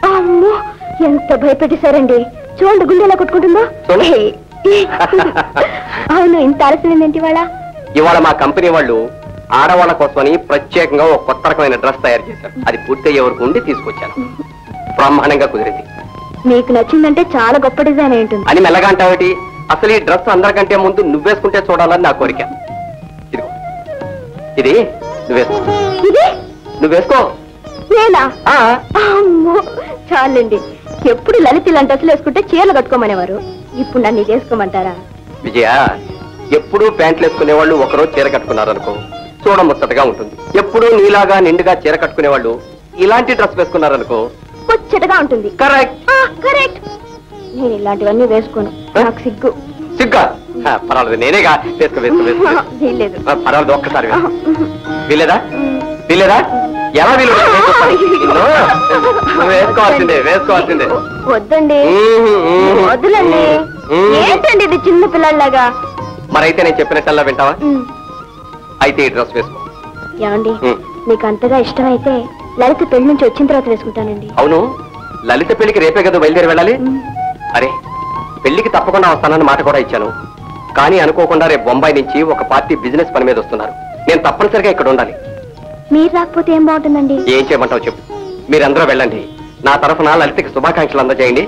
అమ్మో ఎంత భయపెట్టేశారండి. చూడండి గుండె ఎలా కొట్టుకుంటుందో. అవును, ఇంత ఆలస్యం ఏంటి వాళ్ళ? ఇవాళ మా కంపెనీ వాళ్ళు ఆడవాళ్ళ కోసమని ప్రత్యేకంగా ఒక కొత్త రకమైన డ్రెస్ తయారు చేశారు. అది పూర్తయ్యే వరకు ఉండి తీసుకొచ్చాను. బ్రహ్మాండంగా కుదిరింది. మీకు నచ్చిందంటే చాలా గొప్ప డిజైన్ ఏంటుంది అని మెల్లగా అంటావేటి? అసలు ఈ డ్రెస్ అందరికంటే ముందు నువ్వేసుకుంటే చూడాలని నా కోరిక. ఇదిగో ఇది నువ్వేసుకో. ఇది నువ్వేసుకో. నేనా? అమ్మో చాలండి. ఎప్పుడు లలిత ఇలాంటి డ్రెస్సులు వేసుకుంటే చీరలు కట్టుకోమనేవారు. ఇప్పుడు నన్ను ఇది వేసుకోమంటారా? విజయ, ఎప్పుడూ ప్యాంట్లు వేసుకునే వాళ్ళు ఒకరోజు చీర కట్టుకున్నారనుకో చూడముచ్చటగా ఉంటుంది. ఎప్పుడూ నీలాగా నిండుగా చీర కట్టుకునే వాళ్ళు ఇలాంటి డ్రెస్ వేసుకున్నారనుకో కొచ్చటగా ఉంటుంది. Correct correct. నేను ఇలాంటివన్నీ వేసుకోను, నాకు సిగ్గు. సిగ్గా? పర్వాలేదు, నేనేగా. వేసుకో వేసుకో వేసుకో. వీల్లేదు. పర్వాలేదు, ఒక్కసారి వీలేదా? వీలేదా? ఎలా వీలు? వేసుకోవాల్సిందే వేసుకోవాల్సిందే. వద్దండి, వద్దులండి. ఏంటండి ఇది చిన్న పిల్లల్లాగా? మరైతే నేను చెప్పినట్టల్లా వింటావా? అయితే ఈ డ్రెస్ వేసుకో. ఏమండి, మీకు అంతగా ఇష్టమైతే లలిత పెళ్లి నుంచి వచ్చిన తర్వాత వేసుకుంటానండి. అవును, లలిత పెళ్లికి రేపే కదా బయలుదేరి వెళ్ళాలి. అరే, పెళ్లికి తప్పకుండా వస్తానని మాట కూడా ఇచ్చాను. కానీ అనుకోకుండా రేపు బొంబాయి నుంచి ఒక పార్టీ బిజినెస్ పని మీద వస్తున్నారు. నేను తప్పనిసరిగా ఇక్కడ ఉండాలి. మీరు రాకపోతే ఏం బాగుంటుందండి? ఏం చేయమంటావు చెప్పు. మీరందరూ వెళ్ళండి. నా తరఫున లలితకి శుభాకాంక్షలు అందజేయండి.